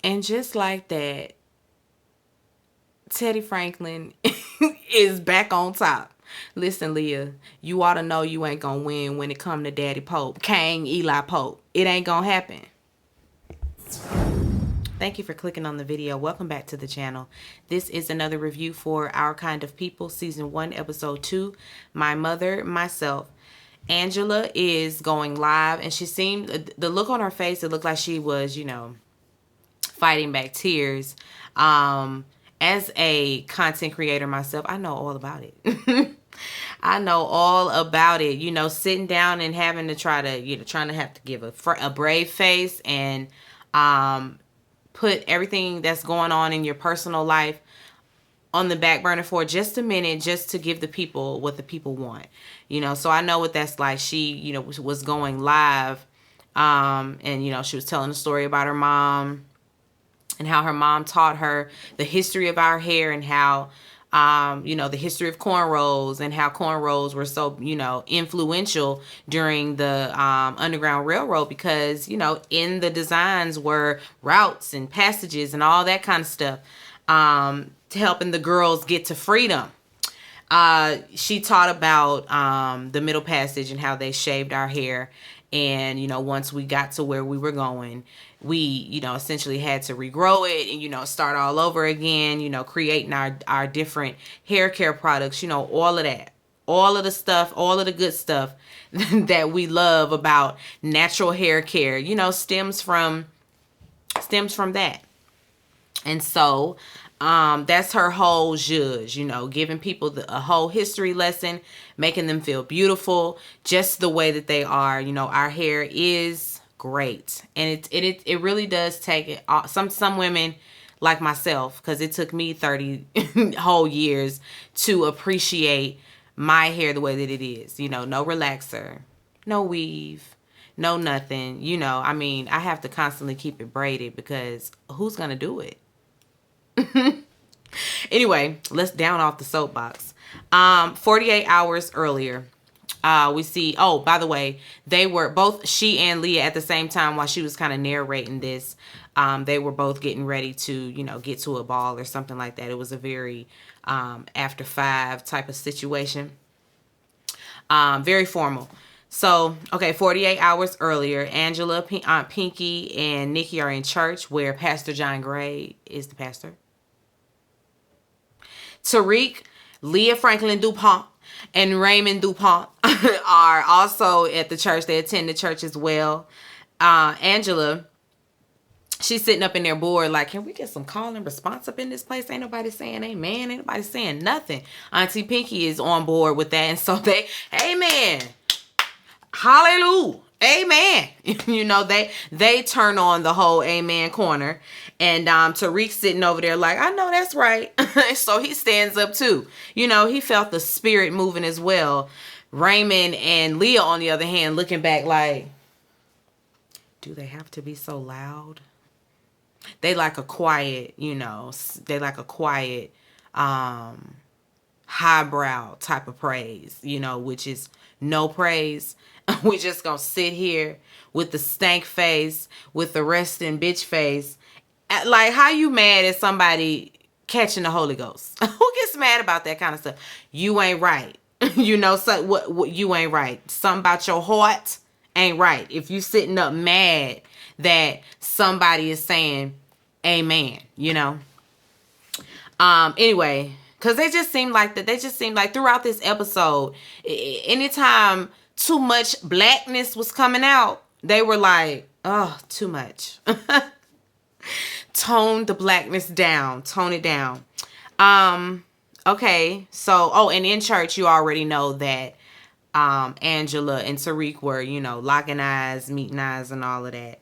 And just like that, Teddy Franklin is back on top. Listen, Leah, you ought to know you ain't gonna win when it come to Daddy Pope, King Eli Pope. It ain't gonna happen. Thank you for clicking on the video. Welcome back to the channel. This is another review for Our Kind of People, Season 1, Episode 2, My Mother, Myself. Angela is going live, and she seemed, the look on her face, it looked like she was, fighting back tears. As a content creator myself, I know all about it. I know all about it. Sitting down and having to trying to have to give a brave face and put everything that's going on in your personal life on the back burner for just a minute, just to give the people what the people want. So I know what that's like. She, was going live, and she was telling a story about her mom and how her mom taught her the history of our hair, and how the history of cornrows, and how cornrows were so, influential during the Underground Railroad, because, in the designs were routes and passages and all that kind of stuff, to helping the girls get to freedom. She taught about the Middle Passage and how they shaved our hair. And, once we got to where we were going, we, essentially had to regrow it and, start all over again, creating our different hair care products, all of that. All of the stuff, all of the good stuff that we love about natural hair care, stems from that. And so that's her whole zhuzh, giving people a whole history lesson, making them feel beautiful just the way that they are. Our hair is great, and it really does take it. Some women like myself, because it took me 30 whole years to appreciate my hair the way that it is. No relaxer, no weave, no nothing. I have to constantly keep it braided, because who's gonna do it? Anyway, let's down off the soapbox. 48 hours earlier, we see, oh, by the way, they were both, she and Leah, at the same time, while she was kind of narrating this, they were both getting ready to, get to a ball or something like that. It was a very after 5 type of situation. Very formal. So, okay, 48 hours earlier, Angela, Aunt Pinky, and Nikki are in church, where Pastor John Gray is the pastor. Tariq, Leah Franklin DuPont, and Raymond DuPont are also at the church. They attend the church as well. Angela, she's sitting up in there bored, like, can we get some call and response up in this place? Ain't nobody saying amen. Ain't nobody saying nothing. Auntie Pinky is on board with that. And so they, amen. Hallelujah. Amen. They turn on the whole amen corner. And Tariq sitting over there like, I know that's right. So he stands up too. He felt the spirit moving as well. Raymond and Leah, on the other hand, looking back like, do they have to be so loud? They like a quiet, they like a quiet, highbrow type of praise, which is no praise. We just gonna sit here with the stank face, with the resting bitch face. Like, how you mad at somebody catching the Holy Ghost? Who gets mad about that kind of stuff? You ain't right. So what you ain't right. Something about your heart ain't right. If you sitting up mad that somebody is saying amen, Anyway, because they just seem like throughout this episode, anytime too much blackness was coming out, they were like, oh, too much. Tone the blackness down. Tone it down. Okay. So, and in church, you already know that Angela and Tariq were, locking eyes, meeting eyes, and all of that.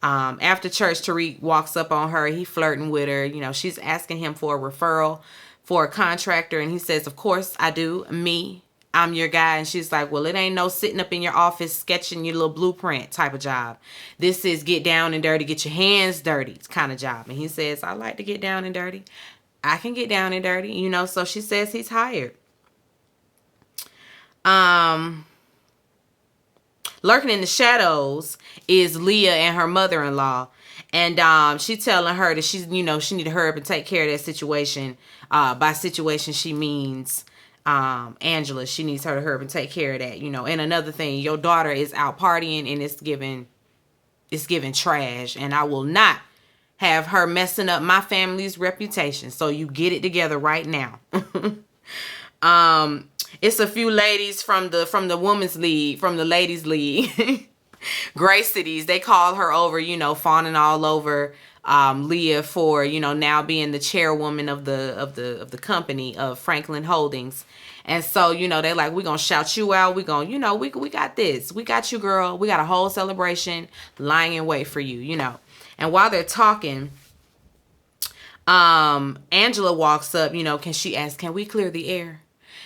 After church, Tariq walks up on her. He flirting with her. She's asking him for a referral for a contractor. And he says, of course I do. I'm your guy. And she's like, well, it ain't no sitting up in your office sketching your little blueprint type of job. This is get down and dirty, get your hands dirty kind of job. And he says, I like to get down and dirty. I can get down and dirty, So she says he's hired. Lurking in the shadows is Leah and her mother-in-law. And she telling her that she's, she need to hurry up and take care of that situation. By situation, she means Angela. She needs her to hurry up and take care of that, And another thing, your daughter is out partying and it's giving trash, and I will not have her messing up my family's reputation. So you get it together right now. It's a few ladies from the women's league, from the ladies league. Gray Cities, they call her over, fawning all over Leah for, now being the chairwoman of the company of Franklin Holdings. And so, they're like, we're going to shout you out. We're going, we got this. We got you, girl. We got a whole celebration lying in wait for you, And while they're talking, Angela walks up, can we clear the air?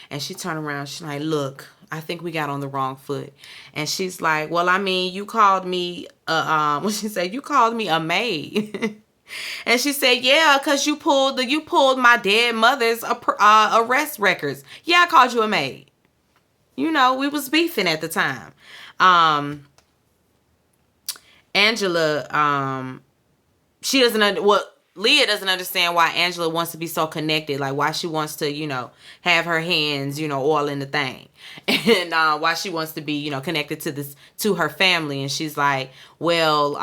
And she turned around. She's like, look, I think we got on the wrong foot. And she's like, well, I mean, you called me, what she said, you called me a maid. And she said, yeah, because you pulled my dead mother's arrest records. Yeah, I called you a maid. We was beefing at the time. Angela, she doesn't, Leah doesn't understand why Angela wants to be so connected, like why she wants to, have her hands, all in the thing, and why she wants to be, connected to her family. And she's like, well,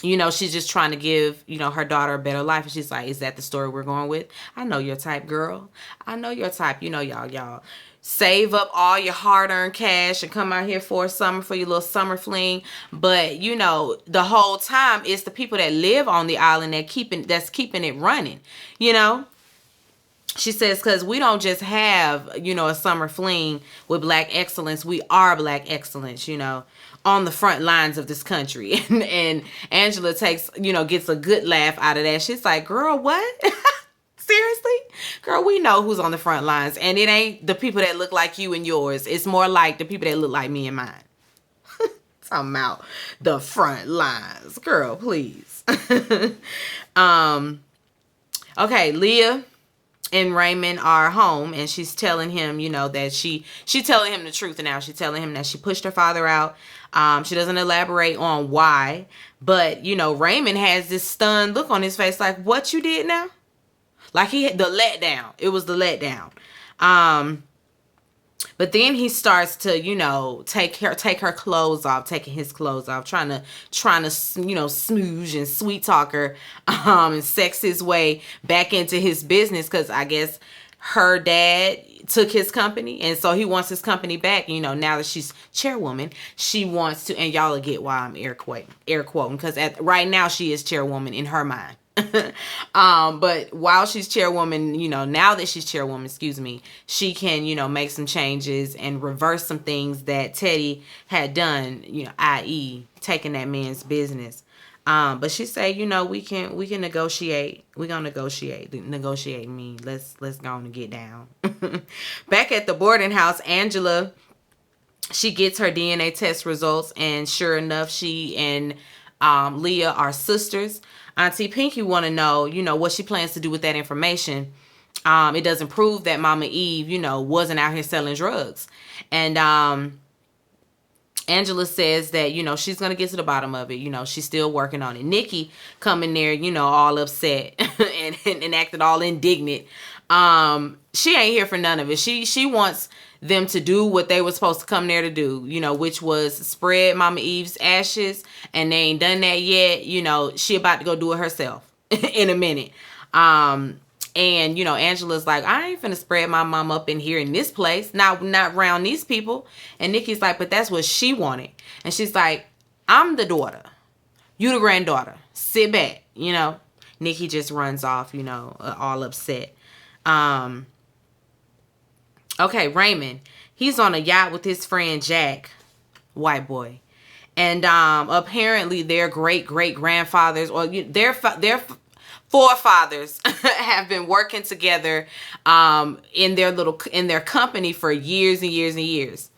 she's just trying to give, her daughter a better life. And she's like, is that the story we're going with? I know your type, girl. I know your type. Y'all save up all your hard-earned cash and come out here for a summer, for your little summer fling. But, the whole time it's the people that live on the island that's keeping it running, She says, because we don't just have, a summer fling with Black excellence. We are Black excellence, on the front lines of this country. And Angela gets a good laugh out of that. She's like, girl, what? Seriously? Girl, we know who's on the front lines. And it ain't the people that look like you and yours. It's more like the people that look like me and mine. Talking about the front lines. Girl, please. Okay, Leah and Raymond are home, and she's telling him, that she telling him the truth now. She's telling him that she pushed her father out. She doesn't elaborate on why. But, Raymond has this stunned look on his face like, what you did now? Like he had the letdown. It was the letdown. But then he starts to, take her clothes off, taking his clothes off, trying to, smooge and sweet talk her, and sex his way back into his business. Cause I guess her dad took his company, and so he wants his company back. Now that she's chairwoman, she wants to, and y'all will get why I'm air quoting, cause right now she is chairwoman in her mind. But while she's chairwoman, now that she's chairwoman, she can, make some changes and reverse some things that Teddy had done, i.e. taking that man's business. But she said, we can negotiate. We're gonna negotiate. Negotiate me. Let's go on and get down. Back at the boarding house, Angela, she gets her DNA test results, and sure enough, she and Leah are sisters. Auntie Pinky want to know, what she plans to do with that information. It doesn't prove that Mama Eve, wasn't out here selling drugs. And Angela says that, she's going to get to the bottom of it. She's still working on it. Nikki come in there, all upset and acted all indignant. She ain't here for none of it. She wants them to do what they were supposed to come there to do, which was spread Mama Eve's ashes, and they ain't done that yet. She about to go do it herself in a minute. And, Angela's like, I ain't finna spread my mom up in here in this place, not around these people. And Nikki's like, but that's what she wanted. And she's like, I'm the daughter. You the granddaughter. Sit back, Nikki just runs off, all upset. Okay, Raymond, he's on a yacht with his friend Jack, white boy. And apparently their great-great-grandfathers, or their forefathers have been working together in their company for years and years and years.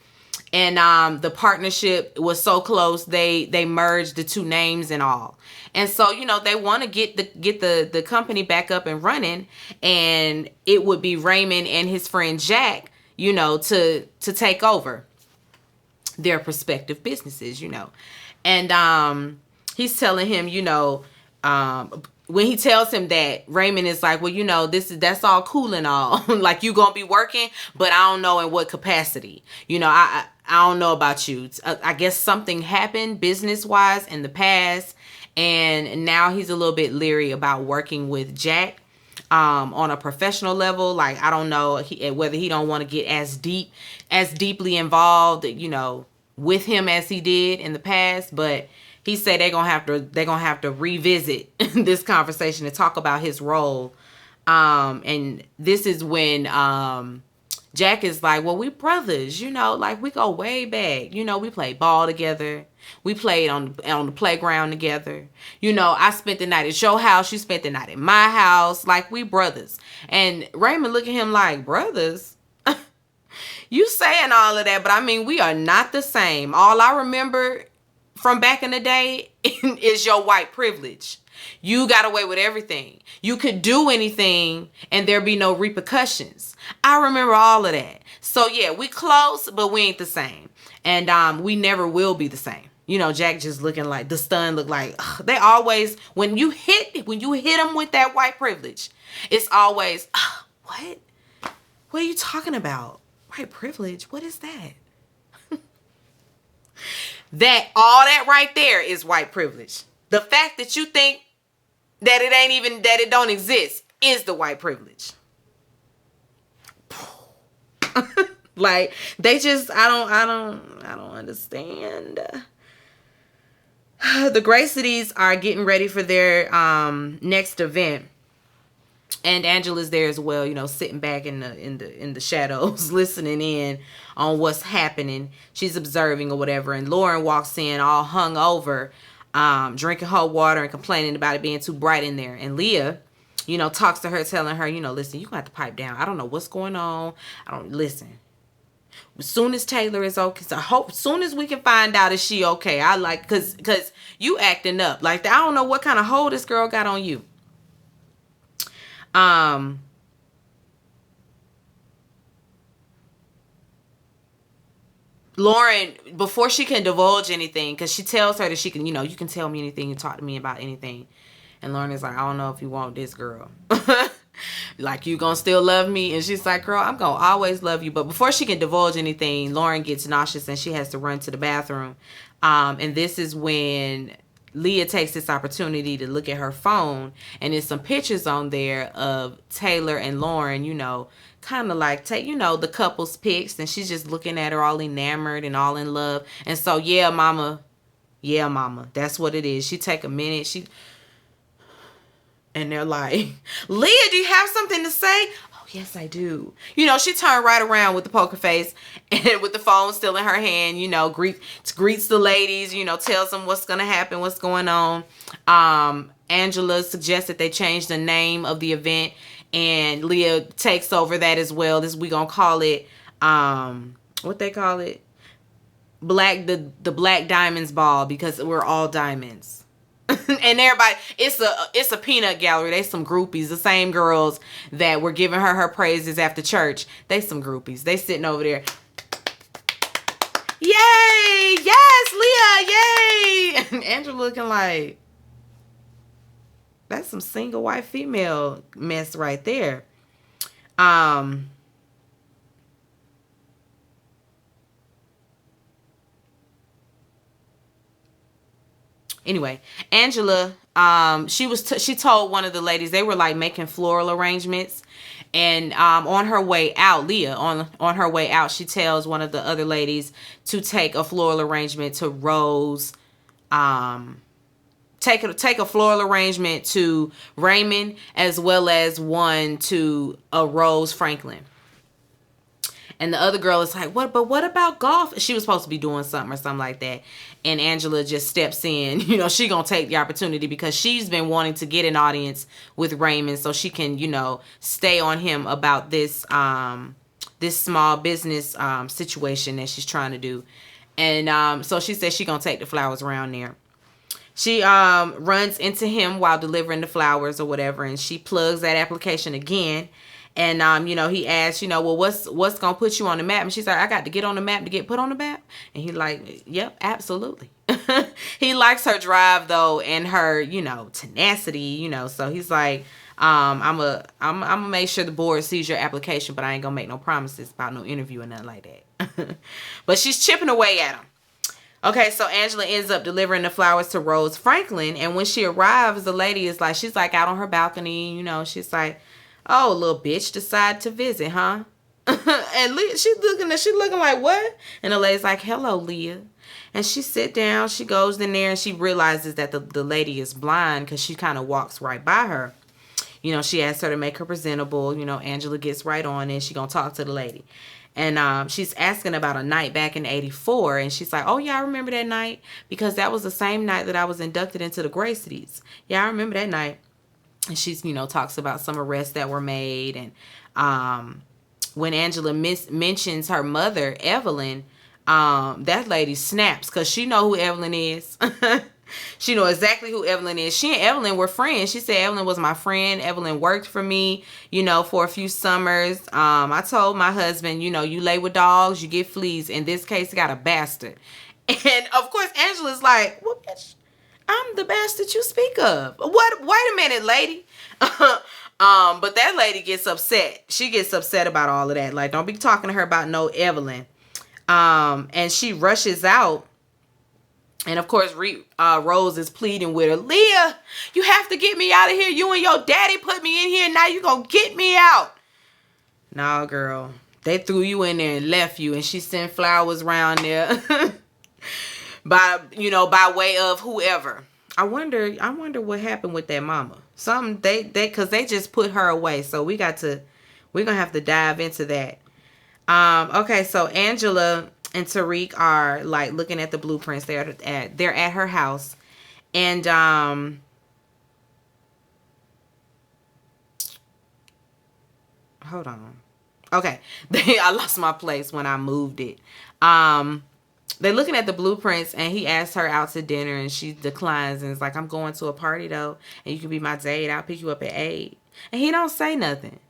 And the partnership was so close, they merged the two names and all. And so, they want to get the company back up and running, and it would be Raymond and his friend Jack, to take over their respective businesses, And he's telling him, when he tells him that, Raymond is like, well, that's all cool and all. Like, you gonna be working, but I don't know in what capacity. I don't know about you. I guess something happened business wise in the past, and now he's a little bit leery about working with Jack on a professional level. Like, I don't know whether he don't want to get as deeply involved, with him as he did in the past. But he said they're gonna have to revisit this conversation and talk about his role. And this is when Jack is like, well, we brothers, like, we go way back. We played ball together. We played on the playground together. I spent the night at your house. You spent the night at my house. Like, we brothers. And Raymond look at him like, brothers? You saying all of that, but I mean, we are not the same. All I remember from back in the day is your white privilege. You got away with everything. You could do anything and there be no repercussions. I remember all of that. So yeah, we close, but we ain't the same. And we never will be the same. Jack just looking like, the stun look like, they always, when you hit them with that white privilege, it's always, what? What are you talking about? White privilege? What is that? All that right there is white privilege. The fact that you think that it don't exist is the white privilege. Like, they just, I don't understand. The Graceties are getting ready for their next event. And Angela's there as well, sitting back in the shadows, listening in on what's happening. She's observing or whatever. And Lauren walks in all hung over, drinking hot water and complaining about it being too bright in there. And Leah, talks to her, telling her, listen, you gonna have to pipe down. I don't know what's going on. Listen. As soon as Taylor is okay, as soon as we can find out if she okay, cause you acting up. Like, I don't know what kind of hold this girl got on you. Lauren, before she can divulge anything, because she tells her that she can, you can tell me anything and talk to me about anything. And Lauren is like, I don't know if you want this, girl. Like, you gonna still love me? And she's like, girl, I'm gonna always love you. But before she can divulge anything, Lauren gets nauseous and she has to run to the bathroom. And this is when Leah takes this opportunity to look at her phone, and there's some pictures on there of Taylor and Lauren, kind of like the couple's pics, and she's just looking at her all enamored and all in love. And so, yeah, mama, that's what it is. She take a minute, and they're like, Leah, do you have something to say? Oh, yes, I do. She turned right around with the poker face and with the phone still in her hand, greets the ladies, tells them what's going to happen, what's going on. Angela suggests that they change the name of the event, and Leah takes over that as well. We going to call it, what they call it? The Black Diamonds Ball, because we're all diamonds. And everybody, it's a peanut gallery. They some groupies, the same girls that were giving her praises after church. They some groupies. They sitting over there. Yay! Yes, Leah! Yay! And Angela looking like, that's some single white female mess right there. Anyway, Angela, she told one of the ladies, they were like making floral arrangements, and on her way out, Leah, on her way out, she tells one of the other ladies to take a floral arrangement to Rose, take a floral arrangement to Raymond, as well as one to Rose Franklin. And the other girl is like, what about golf? She was supposed to be doing something or something like that. And Angela just steps in. She gonna take the opportunity because she's been wanting to get an audience with Raymond so she can, stay on him about this this small business situation that she's trying to do. And so she says she gonna take the flowers around there. She runs into him while delivering the flowers or whatever, and she plugs that application again. And he asked, well, what's gonna put you on the map? And she's like, I got to get on the map to get put on the map. And he like, yep, absolutely. He likes her drive though, and her, tenacity, so he's like, I'm gonna make sure the board sees your application, but I ain't gonna make no promises about no interview or nothing like that. But she's chipping away at him. Okay, so Angela ends up delivering the flowers to Rose Franklin, and when she arrives, the lady is like, she's like out on her balcony, she's like, oh, little bitch decided to visit, huh? And she's looking like, what? And the lady's like, hello, Leah. And she sit down, she goes in there, and she realizes that the lady is blind because she kind of walks right by her. She asks her to make her presentable. Angela gets right on it. She gonna talk to the lady. And she's asking about a night back in 84. And she's like, oh, yeah, I remember that night because that was the same night that I was inducted into the Gracies. Yeah, I remember that night. And she's, talks about some arrests that were made. And when Angela mentions her mother, Evelyn, that lady snaps because she know who Evelyn is. She know exactly who Evelyn is. She and Evelyn were friends. She said Evelyn was my friend. Evelyn worked for me, for a few summers. I told my husband, you lay with dogs, you get fleas. In this case, got a bastard. And of course, Angela's like, well, bitch, I'm the bastard you speak of. What? Wait a minute, lady. But that lady gets upset. She gets upset about all of that. Like, don't be talking to her about no Evelyn. And she rushes out. And of course, Rose is pleading with her. Leah, you have to get me out of here. You and your daddy put me in here. Now you gonna get me out. Nah, girl. They threw you in there and left you. And she sent flowers around there. by way of whoever. I wonder what happened with that mama. Something because they just put her away. So we're gonna have to dive into that. Okay, so Angela and Tariq are like looking at the blueprints. They're at her house, and hold on. Okay, I lost my place when I moved it. They're looking at the blueprints, and he asks her out to dinner, and she declines, and is like, I'm going to a party though, and you can be my date. I'll pick you up at 8. And he don't say nothing.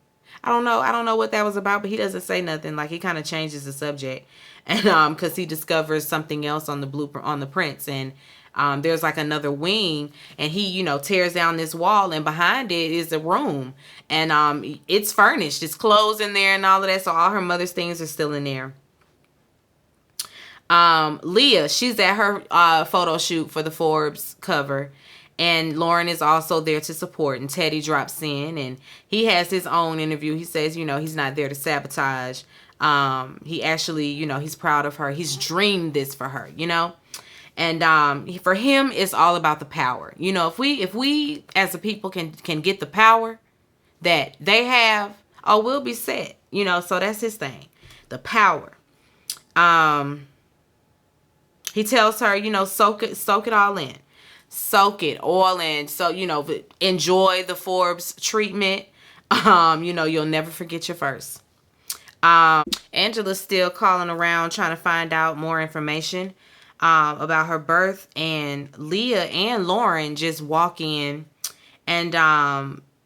I don't know what that was about, but he doesn't say nothing. Like, he kind of changes the subject, and because he discovers something else on the blueprint, on the prints, and there's like another wing, and he tears down this wall, and behind it is a room, and it's furnished, it's clothes in there and all of that, so all her mother's things are still in there. Leah, she's at her photo shoot for the Forbes cover, and Lauren is also there to support, and Teddy drops in, and he has his own interview. He says, he's not there to sabotage. He actually, he's proud of her. He's dreamed this for her, and for him, it's all about the power. If we as a people can get the power that they have, oh, we'll be set. So that's his thing, the power. He tells her, soak it all in. Soak it all in. So, enjoy the Forbes treatment. You'll never forget your first. Angela's still calling around trying to find out more information about her birth. And Leah and Lauren just walk in. And,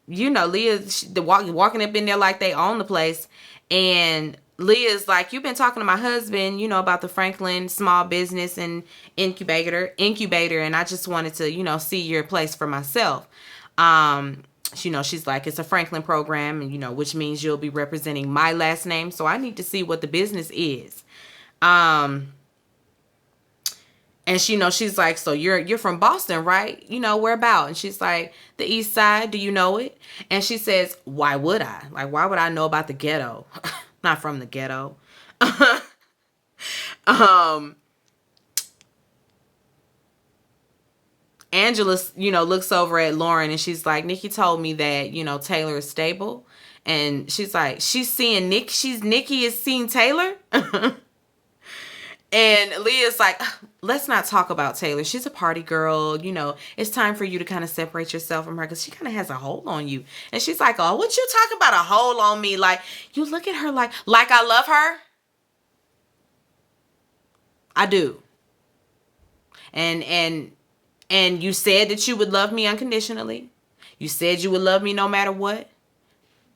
Leah, walking up in there like they own the place. And Leah's like, you've been talking to my husband, about the Franklin small business and incubator. And I just wanted to, see your place for myself. She's like, it's a Franklin program, and, which means you'll be representing my last name. So I need to see what the business is. And she's like, so you're from Boston, right? Where about? And she's like, the East Side. Do you know it? And she says, why would I? Like, why would I know about the ghetto? Not from the ghetto. Angela, looks over at Lauren, and she's like, Nikki told me that, Taylor is stable. And she's like, Nikki is seeing Taylor? And Leah's like, let's not talk about Taylor. She's a party girl. It's time for you to kind of separate yourself from her because she kind of has a hold on you. And she's like, oh, what you talking about a hold on me? Like, you look at her like I love her. I do. And you said that you would love me unconditionally. You said you would love me no matter what.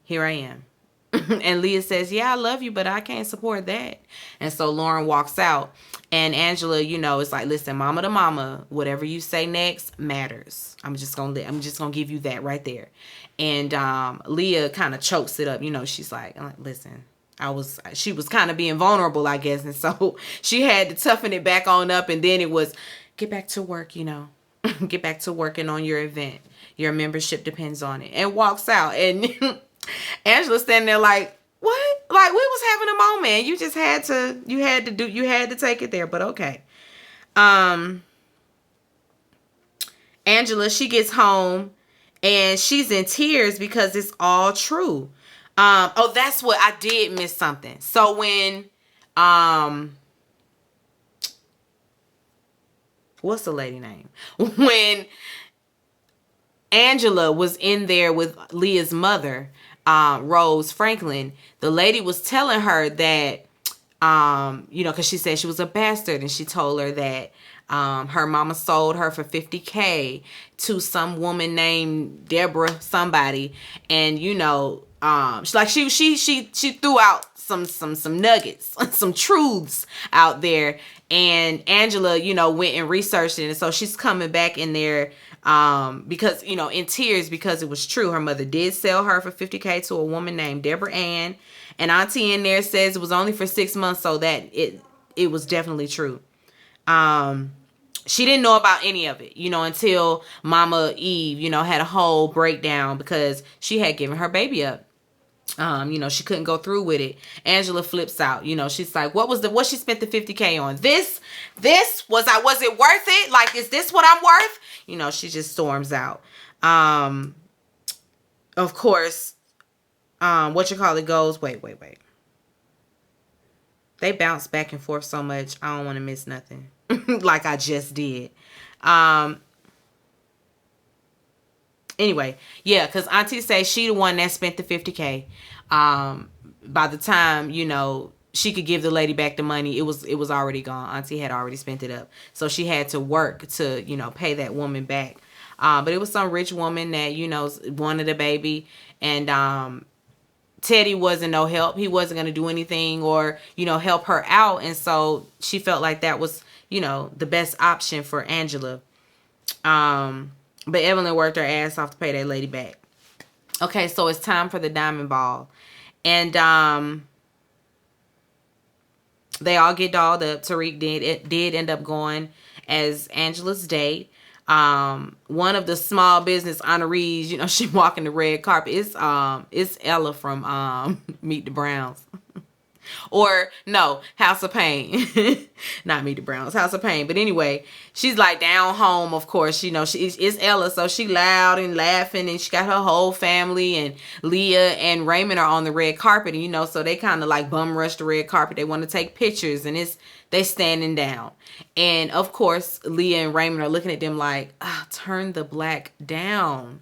Here I am. And Leah says, yeah, I love you, but I can't support that. And so Lauren walks out. And Angela, is like, listen, mama to mama, whatever you say next matters. I'm just gonna give you that right there. And Leah kind of chokes it up. She's like, listen, she was kind of being vulnerable, I guess. And so she had to toughen it back on up. And then it was, get back to work, get back to working on your event. Your membership depends on it. And walks out. And Angela's standing there like, what? Like, we was having a moment. You had to take it there, but okay. Angela, she gets home and she's in tears because it's all true. Oh, that's what I did miss something. So when, what's the lady name? When Angela was in there with Leah's mother, Rose Franklin, the lady was telling her that, because she said she was a bastard, and she told her that her mama sold her for $50K to some woman named Deborah somebody, and she threw out some nuggets, some truths out there, and Angela, went and researched it, and so she's coming back in there because, in tears, because it was true. Her mother did sell her for $50K to a woman named Deborah Ann, and Auntie in there says it was only for 6 months, so that it was definitely true. She didn't know about any of it, until Mama Eve, had a whole breakdown because she had given her baby up. She couldn't go through with it. Angela flips out. She's like, what she spent the $50K on? This was it worth it? Like, is this what I'm worth? She just storms out. Of course, goes, wait. They bounce back and forth so much. I don't want to miss nothing. Like I just did. Anyway, yeah, because Auntie says she the one that spent the $50K. By the time, she could give the lady back the money, it was already gone. Auntie had already spent it up. So she had to work to, pay that woman back. But it was some rich woman that, wanted a baby. And Teddy wasn't no help. He wasn't going to do anything or, help her out. And so she felt like that was, the best option for Angela. But Evelyn worked her ass off to pay that lady back. Okay, so it's time for the diamond ball. And they all get dolled up. Tariq did end up going as Angela's date. One of the small business honorees, she walking the red carpet. It's Ella from Meet the Browns. Or no, House of Pain. Not Meet the Browns, House of Pain. But anyway, she's like down home, of course. It's Ella, so she loud and laughing, and she got her whole family, and Leah and Raymond are on the red carpet, and so they kind of like bum rush the red carpet. They want to take pictures, and they standing down. And of course, Leah and Raymond are looking at them like, turn the black down.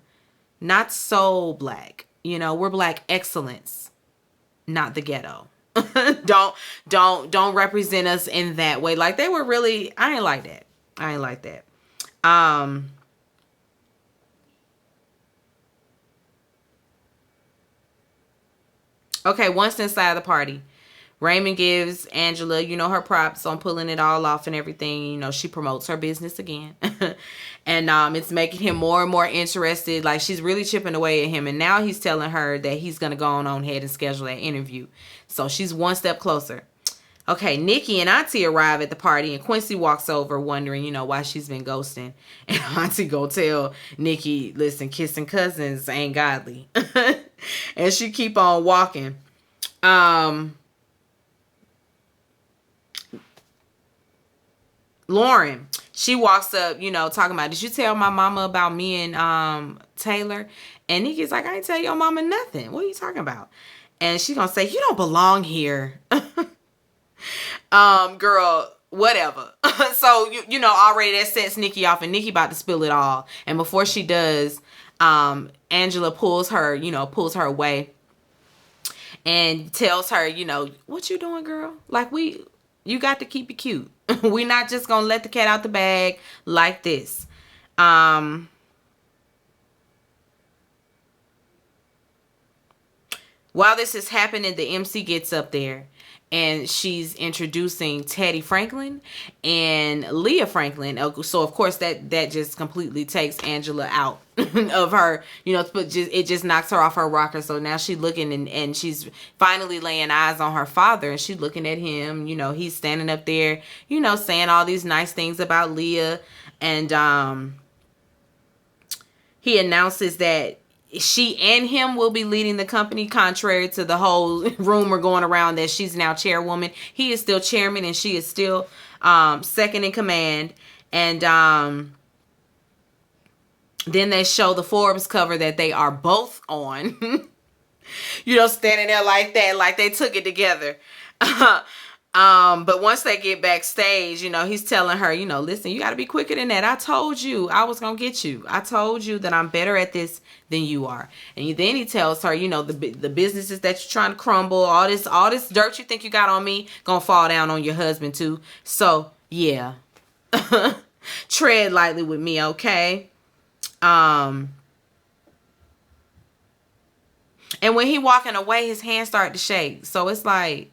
Not so black. We're black excellence, not the ghetto. don't represent us in that way. Like, they were really, I ain't like that. Okay, once inside the party, Raymond gives Angela, her props on pulling it all off and everything. She promotes her business again. And it's making him more and more interested. Like, she's really chipping away at him. And now he's telling her that he's going to go on ahead and schedule that interview. So she's one step closer. Okay, Nikki and Auntie arrive at the party, and Quincy walks over wondering, why she's been ghosting. And Auntie go tell Nikki, listen, kissing cousins ain't godly. And she keep on walking. Lauren, she walks up, talking about, did you tell my mama about me and Taylor? And Nikki's like, I ain't tell your mama nothing. What are you talking about? And she's gonna say, you don't belong here. Girl, whatever. So, already that sets Nikki off, and Nikki about to spill it all. And before she does, Angela pulls her away and tells her, what you doing, girl? Like, you got to keep it cute. We're not just gonna let the cat out the bag like this. While this is happening, the MC gets up there and she's introducing Teddy Franklin and Leah Franklin. So of course that just completely takes Angela out of her, but it just knocks her off her rocker. So now she's looking and she's finally laying eyes on her father, and she's looking at him. He's standing up there, saying all these nice things about Leah, and he announces that she and him will be leading the company, contrary to the whole rumor going around that she's now chairwoman. He is still chairman and she is still second in command. And then they show the Forbes cover that they are both on. Standing there like that, like they took it together. But once they get backstage, he's telling her, listen, you got to be quicker than that. I told you I was going to get you. I told you that I'm better at this than you are. And then he tells her, the businesses that you're trying to crumble, all this dirt you think you got on me, going to fall down on your husband too. So, yeah. Tread lightly with me, okay? And when he walking away, his hands start to shake. So it's like,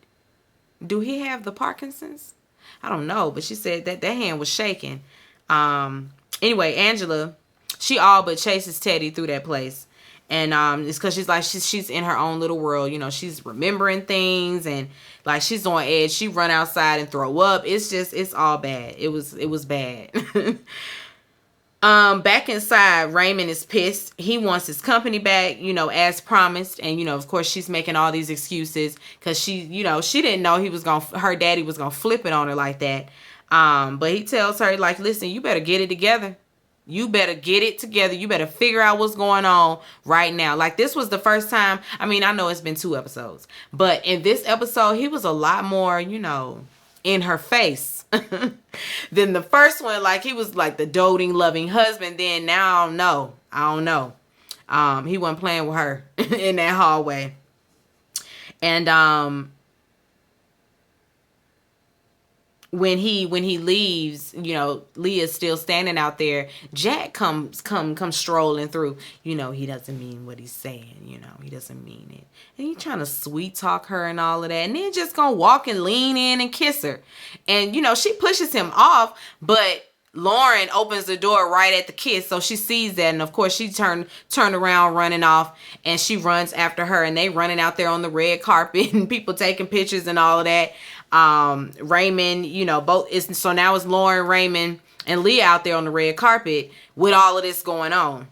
do he have the Parkinson's? I don't know, but she said that hand was shaking. Anyway, Angela, she all but chases Teddy through that place. And it's because she's like, she's in her own little world. She's remembering things and like she's on edge. She run outside and throw up. It's all bad. It was bad. Back inside, Raymond is pissed. He wants his company back, as promised. And, of course, she's making all these excuses because she didn't know her daddy was going to flip it on her like that. But he tells her, like, listen, you better get it together. You better get it together. You better figure out what's going on right now. Like, this was the first time. I mean, I know it's been 2 episodes, but in this episode, he was a lot more, in her face. Then the first one, like he was like the doting, loving husband. Then now I don't know. He wasn't playing with her in that hallway. And when he leaves, Leah's still standing out there. Jack comes strolling through. He doesn't mean what he's saying. He doesn't mean it. And he trying to sweet talk her and all of that. And then just gonna walk and lean in and kiss her. And, she pushes him off, but Lauren opens the door right at the kiss. So she sees that. And of course she turned around running off, and she runs after her, and they running out there on the red carpet and people taking pictures and all of that. Raymond, so now it's Lauren, Raymond, and Leah out there on the red carpet with all of this going on.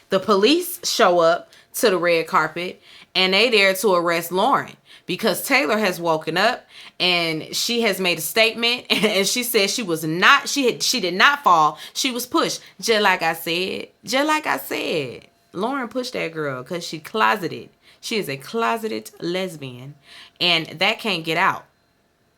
The police show up to the red carpet, and they there to arrest Lauren because Taylor has woken up and she has made a statement, and she said she did not fall. She was pushed. Just like I said. Lauren pushed that girl because she closeted. She is a closeted lesbian, and that can't get out.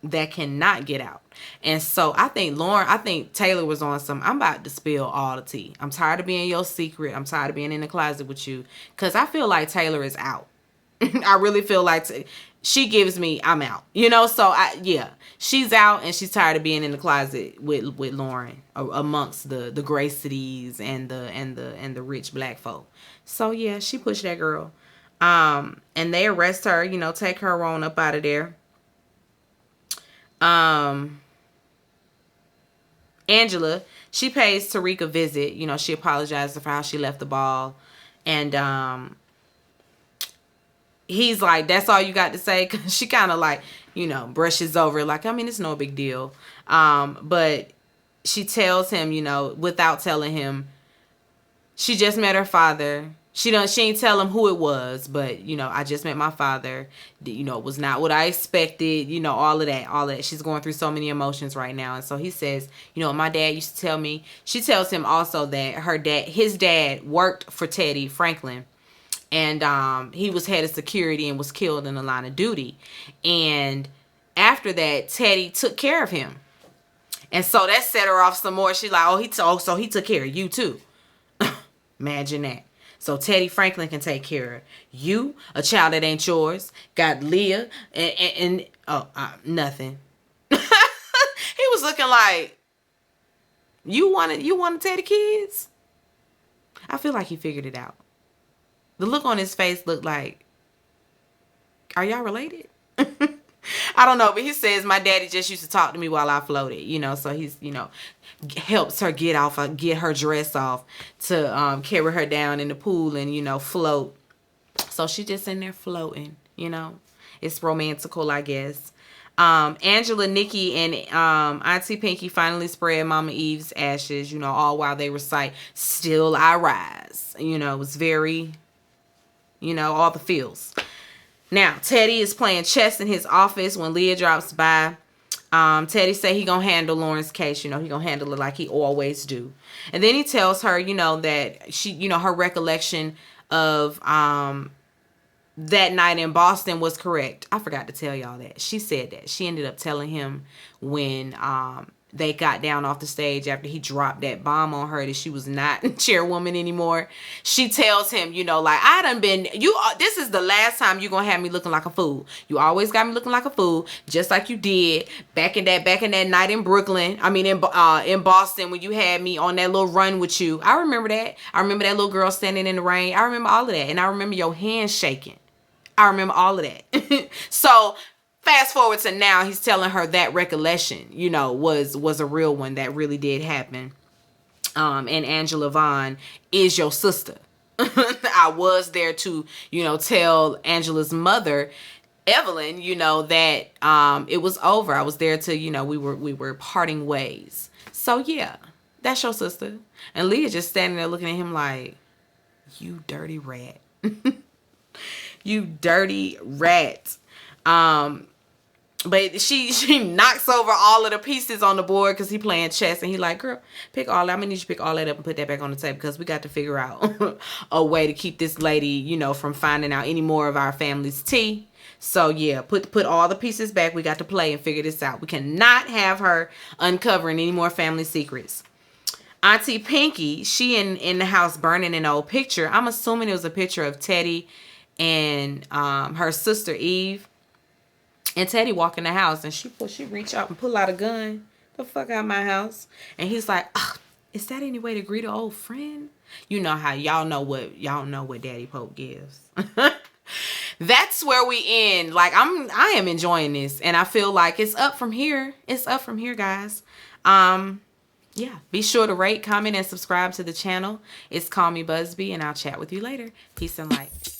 That cannot get out. And so I think Taylor was on some, I'm about to spill all the tea. I'm tired of being your secret. I'm tired of being in the closet with you. Because I feel like Taylor is out. I really feel like she gives me, I'm out. So she's out, and she's tired of being in the closet with Lauren amongst the Gracies and the rich black folk. So yeah, she pushed that girl. And they arrest her, take her on up out of there. Angela, she pays Tariq a visit. She apologizes for how she left the ball. And he's like, that's all you got to say? Cause she kind of like, brushes over it. Like, I mean, it's no big deal. But she tells him, without telling him, she just met her father. She ain't tell him who it was, but, I just met my father. It was not what I expected, all of that. She's going through so many emotions right now. And so he says, my dad used to tell me. She tells him also that his dad worked for Teddy Franklin. And he was head of security and was killed in the line of duty. And after that, Teddy took care of him. And so that set her off some more. She's like, so he took care of you too. Imagine that. So Teddy Franklin can take care of you, a child that ain't yours, got Leah, and nothing. He was looking like, You want to tell the kids? I feel like he figured it out. The look on his face looked like, are y'all related? I don't know, but he says my daddy just used to talk to me while I floated, so he's, helps her get her dress off to carry her down in the pool and, float. So she just in there floating, It's romantical, I guess. Angela, Nikki, and Auntie Pinky finally spread Mama Eve's ashes, all while they recite Still I Rise. It was very, all the feels. Now, Teddy is playing chess in his office when Leah drops by. Teddy say he gonna handle Lauren's case. He gonna handle it like he always do. And then he tells her, that she, her recollection of that night in Boston was correct. I forgot to tell y'all that. She said that. She ended up telling him when they got down off the stage after he dropped that bomb on her that she was not chairwoman anymore. She tells him, like, I done been, this is the last time you gonna have me looking like a fool. You always got me looking like a fool, just like you did back in that night in Brooklyn. I mean, in Boston, when you had me on that little run with you. I remember that. I remember that little girl standing in the rain. I remember all of that. And I remember your hands shaking. I remember all of that. So fast forward to now, he's telling her that recollection, was a real one that really did happen. And Angela Vaughn is your sister. I was there to, tell Angela's mother, Evelyn, that it was over. I was there to, we were parting ways. So yeah, that's your sister. And Leah just standing there looking at him like, you dirty rat. You dirty rat. But she knocks over all of the pieces on the board because he playing chess. And he like, girl, pick all that. I'm going to need you to pick all that up and put that back on the table because we got to figure out a way to keep this lady, from finding out any more of our family's tea. So, yeah, put all the pieces back. We got to play and figure this out. We cannot have her uncovering any more family secrets. Auntie Pinky, she in the house burning an old picture. I'm assuming it was a picture of Teddy and her sister Eve. And Teddy walk in the house and she reach out and pull out a gun. The fuck out of my house. And he's like, oh, is that any way to greet an old friend? You know how y'all know what Daddy Pope gives. That's where we end. Like I am enjoying this and I feel like it's up from here. It's up from here, guys. Yeah, be sure to rate, comment, and subscribe to the channel. It's Call Me Busby, and I'll chat with you later. Peace and light.